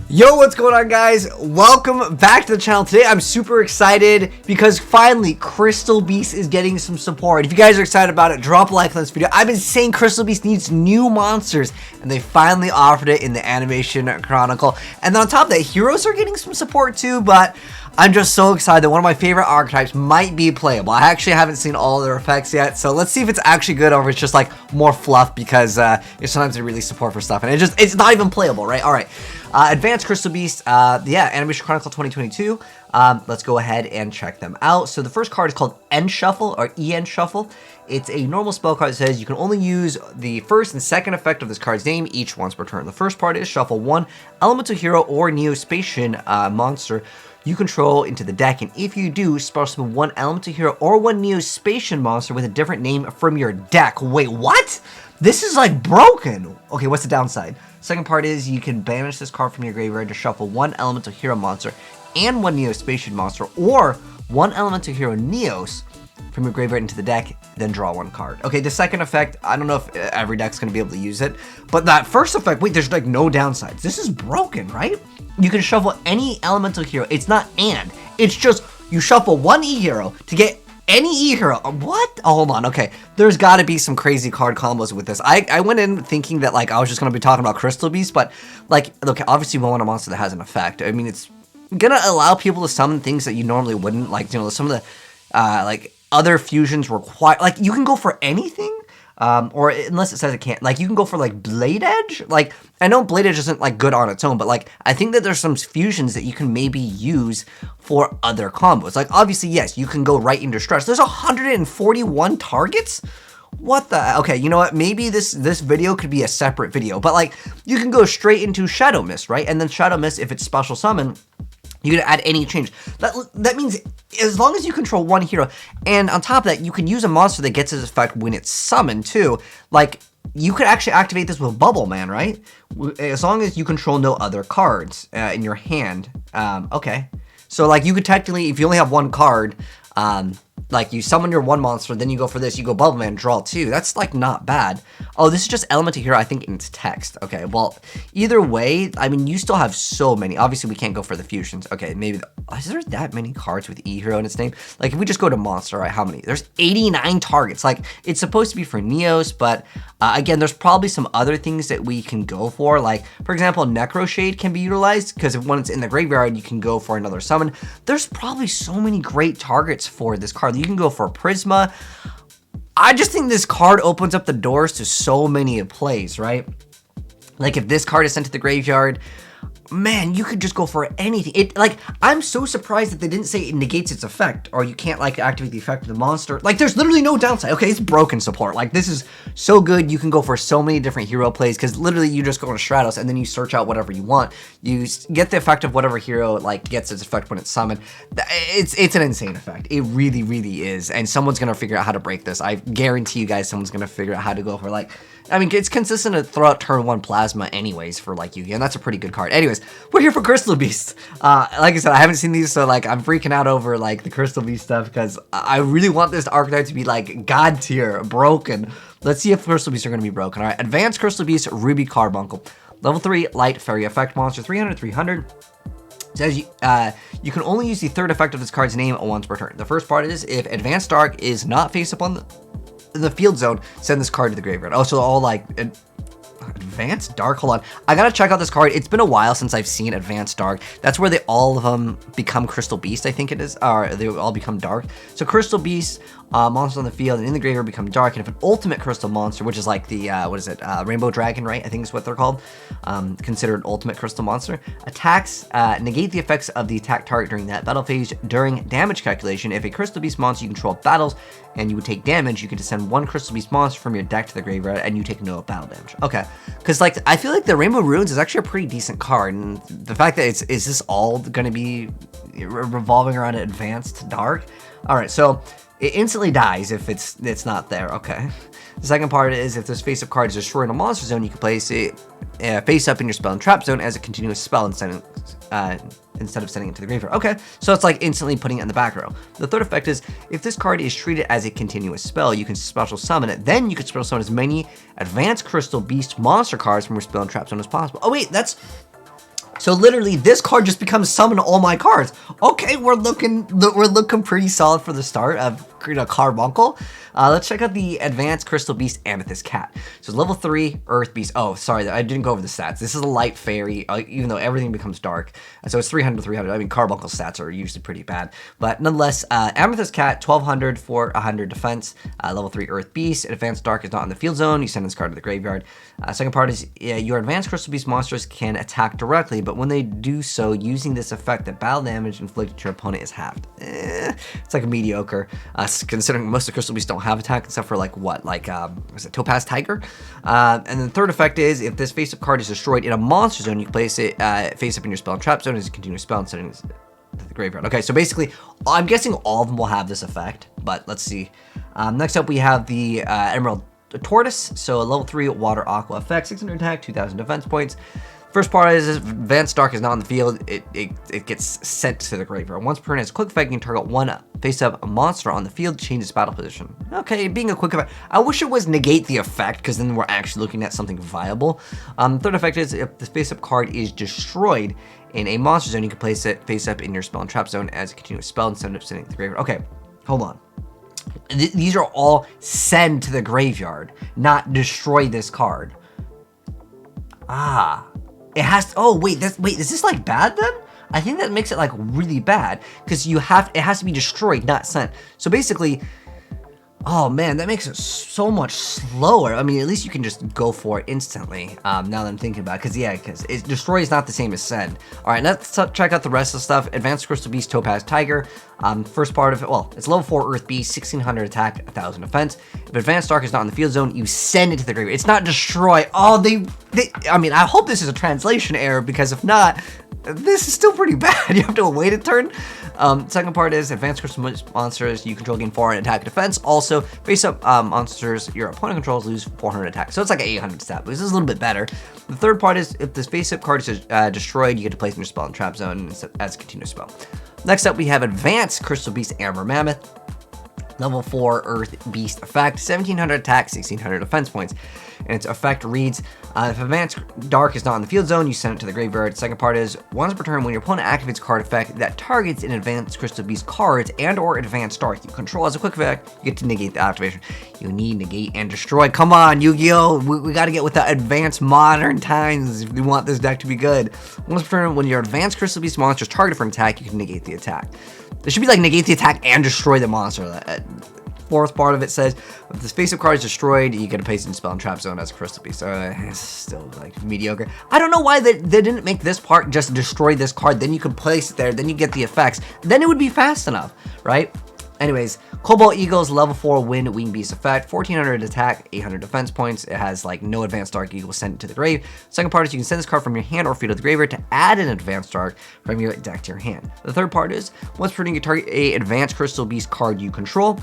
Yo, what's going on, guys? Welcome back to the channel. Today I'm super excited because finally Crystal Beast is getting some support. If you guys are excited about it, drop a like on this video. I've been saying Crystal Beast needs new monsters, and they finally offered it in the Animation Chronicle. And then on top of that, heroes are getting some support too, but I'm just so excited that one of my favorite archetypes might be playable. I actually haven't seen all their effects yet, so let's see if it's actually good or if it's just like more fluff because sometimes they release support for stuff and it's not even playable, right? All right. Advanced Crystal Beast, yeah, Animation Chronicle 2022. Let's go ahead and check them out. So the first card is called End Shuffle or EN Shuffle. It's a normal spell card that says you can only use the first and second effect of this card's name each once per turn. The first part is shuffle one elemental hero or Neo-Spacian monster you control into the deck, and if you do, spell summon one elemental hero or one Neo-Spacian monster with a different name from your deck. Wait, what? This is like broken. Okay, what's the downside? Second part is you can banish this card from your graveyard to shuffle one elemental hero monster and one Neo-Spacian monster, or one elemental hero Neos from your graveyard into the deck, then draw one card. Okay, the second effect, I don't know if every deck's gonna be able to use it, but that first effect, wait, there's like no downsides. This is broken, right? You can shuffle any elemental hero. It's not and, it's just you shuffle one E-hero to get any E-hero. What? Oh, hold on. Okay, there's got to be some crazy card combos with this. I went in thinking that like I was just gonna be talking about Crystal Beast, but like, look, obviously we want a monster that has an effect. I mean, it's gonna allow people to summon things that you normally wouldn't. Like, you know, some of the like other fusions require, like, you can go for anything. Or unless it says it can't, like, you can go for like Blade Edge. Like, I know Blade Edge isn't like good on its own, but like I think that there's some fusions that you can maybe use for other combos. Like, obviously, yes, you can go right into Stretch. There's 141 targets. What the? Okay, you know what? Maybe this video could be a separate video, but like you can go straight into Shadow Mist, right? And then Shadow Mist, if it's special summon, you can add any change. That means as long as you control one hero, and on top of that, you can use a monster that gets its effect when it's summoned too. Like, you could actually activate this with Bubble Man, right? As long as you control no other cards in your hand. Okay. So like you could technically, if you only have one card, like you summon your one monster, then you go for this, you go Bubble Man, draw two. That's like not bad. Oh, this is just elemental hero, I think, in its text. Okay, well, either way, I mean, you still have so many. Obviously, we can't go for the fusions. Okay, maybe, is there that many cards with E-hero in its name? Like, if we just go to monster, right, how many? There's 89 targets. Like, it's supposed to be for Neos, but again, there's probably some other things that we can go for. Like, for example, Necro Shade can be utilized, because when it's in the graveyard, you can go for another summon. There's probably so many great targets for this card. You can go for Prisma. I just think this card opens up the doors to so many plays, right? Like, if this card is sent to the graveyard, man, you could just go for anything. It, like, I'm so surprised that they didn't say it negates its effect, or you can't like activate the effect of the monster. Like, there's literally no downside. Okay, it's broken support. Like, this is so good. You can go for so many different hero plays, because literally you just go to Stratos and then you search out whatever you want. You get the effect of whatever hero like gets its effect when it's summoned. It's an insane effect. It really, really is. And someone's gonna figure out how to break this. I guarantee you guys, someone's gonna figure out how to go for, like, I mean, it's consistent throughout turn one Plasma anyways for like Yu-Gi-Oh, and that's a pretty good card. Anyways, we're here for Crystal Beast. Like I said, I haven't seen these, so like I'm freaking out over like the Crystal Beast stuff because I really want this archetype to be like god tier, broken. Let's see if Crystal Beasts are going to be broken. All right, Advanced Crystal Beast, Ruby Carbuncle. Level 3, Light Fairy Effect Monster, 300. Says you can only use the third effect of this card's name once per turn. The first part is if Advanced Dark is not face up on the field zone, send this card to the graveyard. Oh, so all like Advanced Dark. Hold on, I gotta check out this card. It's been a while since I've seen Advanced Dark. That's where all of them become Crystal Beast, I think it is, or they all become dark. So Crystal Beast, monsters on the field and in the graveyard become dark, and if an ultimate crystal monster, which is like the what is it, Rainbow Dragon, right? I think is what they're called, considered ultimate crystal monster, attacks, negate the effects of the attack target during that battle phase. During damage calculation, if a Crystal Beast monster you control battles and you would take damage, you can send one Crystal Beast monster from your deck to the graveyard and you take no battle damage. Okay, because like I feel like the Rainbow Runes is actually a pretty decent card, and the fact that is this all going to be revolving around Advanced Dark? All right, so it instantly dies if it's not there. Okay. The second part is if this face-up card is destroyed in a monster zone, you can place it face up in your spell and trap zone as a continuous spell instead of sending it to the graveyard. Okay, so it's like instantly putting it in the back row. The third effect is if this card is treated as a continuous spell, you can special summon it. Then you can special summon as many Advanced Crystal Beast monster cards from your spell and trap zone as possible. Oh wait, that's So literally, this card just becomes summon all my cards. Okay, we're looking pretty solid for the start of Carbuncle. Let's check out the Advanced Crystal Beast Amethyst Cat. So level 3 Earth Beast. Oh, sorry, I didn't go over the stats. This is a light fairy, even though everything becomes dark. So it's 300 to 300. I mean, Carbuncle stats are usually pretty bad, but nonetheless, Amethyst Cat, 1200 for 100 defense. Level 3 Earth Beast. Advanced Dark is not in the field zone. You send this card to the graveyard. Second part is your Advanced Crystal Beast monsters can attack directly, but when they do so using this effect, the battle damage inflicted to your opponent is halved. It's like a mediocre, considering most of the Crystal Beasts don't have attack except for like what, like was it Topaz Tiger? And then the third effect is if this face-up card is destroyed in a monster zone, you can place it face up in your spell and trap zone as a continuous spell and sending to the graveyard. Okay, so basically, I'm guessing all of them will have this effect, but let's see. Next up, we have the Emerald Tortoise. So a level 3 Water Aqua effect, 600 attack, 2000 defense points. First part is Advanced Dark is not in the field. It gets sent to the graveyard. Once per turn, as a quick effect, you can target one face-up monster on the field, change its battle position. Okay, being a quick effect. I wish it was negate the effect, because then we're actually looking at something viable. Third effect is if the face-up card is destroyed in a monster zone, you can place it face-up in your spell and trap zone as a continuous spell instead of sending it to the graveyard. Okay, hold on. These are all send to the graveyard, not destroy this card. It has to, oh wait, is this like bad then? I think that makes it like really bad because it has to be destroyed, not sent. So basically, oh man, that makes it so much slower. I mean, at least you can just go for it instantly. Now that I'm thinking about it, because destroy is not the same as send. All right, let's check out the rest of the stuff. Advanced Crystal Beast Topaz Tiger. First part of it, well, it's level 4 Earth Beast, 1600 attack, 1000 defense. If Advanced Dark is not in the field zone, you send it to the graveyard. It's not destroy. Oh, I mean, I hope this is a translation error because if not, this is still pretty bad. You have to wait a turn. Second part is Advanced Crystal monsters you control gain 400 attack defense. Also, face-up monsters your opponent controls lose 400 attack. So it's like an 800 stat, but this is a little bit better. The third part is if this face-up card is destroyed, you get to place in your spell and trap zone as a continuous spell. Next up, we have Advanced Crystal Beast Amber Mammoth. Level 4 Earth Beast effect, 1700 attack, 1600 defense points. And its effect reads, if Advanced Dark is not in the field zone, you send it to the graveyard. Second part is, once per turn, when your opponent activates a card effect that targets an Advanced Crystal Beast cards and or Advanced Dark you control as a quick effect, you get to negate the activation. You need negate and destroy. Come on, Yu-Gi-Oh! We gotta get with the advanced modern times if we want this deck to be good. Once per turn, when your Advanced Crystal Beast monster is targeted for an attack, you can negate the attack. It should be like negate the attack and destroy the monster. Fourth part of it says, if this face-up card is destroyed, you get a place in spell and trap zone as a Crystal Beast. So it's still like mediocre. I don't know why they didn't make this part just destroy this card. Then you could place it there. Then you get the effects. Then it would be fast enough, right? Anyways, Cobalt Eagle's level 4 Wind Wing Beast effect, 1400 attack, 800 defense points. It has like no Advanced Dark Eagle sent it to the grave. Second part is you can send this card from your hand or field to the graveyard to add an Advanced Dark from your deck to your hand. The third part is once per turn you target a Advanced Crystal Beast card you control.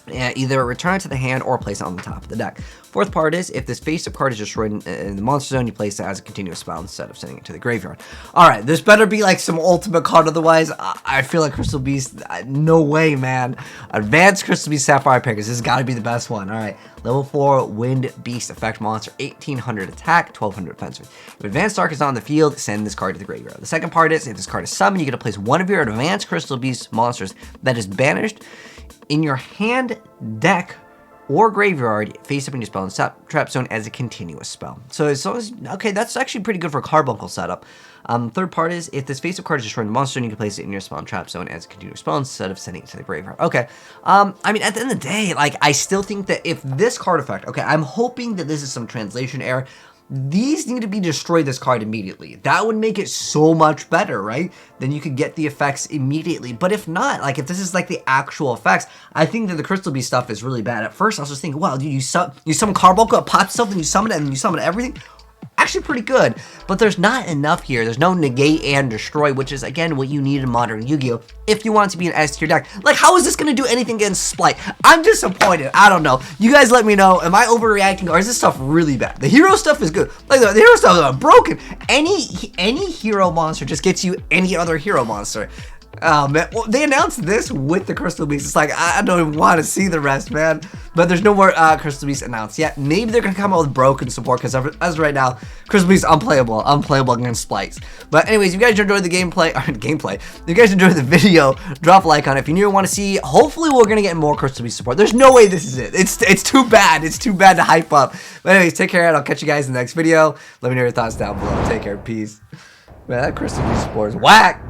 Either return it to the hand or place it on the top of the deck. Fourth part is, if this face-up card is destroyed in the monster zone, you place it as a continuous spell instead of sending it to the graveyard. Alright, this better be like some ultimate card, otherwise I feel like Crystal Beast, no way, man. Advanced Crystal Beast Sapphire Pickers, this has got to be the best one. Alright, level 4 Wind Beast effect monster, 1800 attack, 1200 defense. If Advanced Dark is on the field, send this card to the graveyard. The second part is, if this card is summoned, you get to place one of your Advanced Crystal Beast monsters that is banished in your hand, deck, or graveyard, face up in your spell and trap zone as a continuous spell. So as long as, okay, that's actually pretty good for a Carbuncle setup. Third part is, if this face-up card is destroyed in the monster, you can place it in your spell and trap zone as a continuous spell instead of sending it to the graveyard. Okay, I mean, at the end of the day, like, I still think that if this card effect, okay, I'm hoping that this is some translation error. These need to be destroyed this card immediately. That would make it so much better, right? Then you could get the effects immediately. But if not, like if this is like the actual effects, I think that the Crystal Beast stuff is really bad. At first, I was just thinking, wow, dude, you summon Carbuncle, it pops something, you summon it, and you summon everything. Actually pretty good, but there's not enough here. There's no negate and destroy, which is again what you need in modern Yu-Gi-Oh! If you want it to be an S tier deck. Like, how is this gonna do anything against Splight? I'm disappointed. I don't know. You guys let me know. Am I overreacting, or is this stuff really bad? The hero stuff is good. Like the hero stuff is broken. Any hero monster just gets you any other hero monster. Oh man, well, they announced this with the Crystal Beast. It's like, I don't even want to see the rest, man. But there's no more Crystal Beast announced yet. Maybe they're gonna come out with broken support, because as of right now, Crystal Beast unplayable against Splice. But anyways, if you guys enjoyed the if you guys enjoyed the video, drop a like on it. If you want to see, hopefully we're gonna get more Crystal Beast support. There's no way this is it. It's too bad. It's too bad to hype up. But anyways, take care, and I'll catch you guys in the next video. Let me know your thoughts down below. Take care, peace. Man, that Crystal Beast support is whack.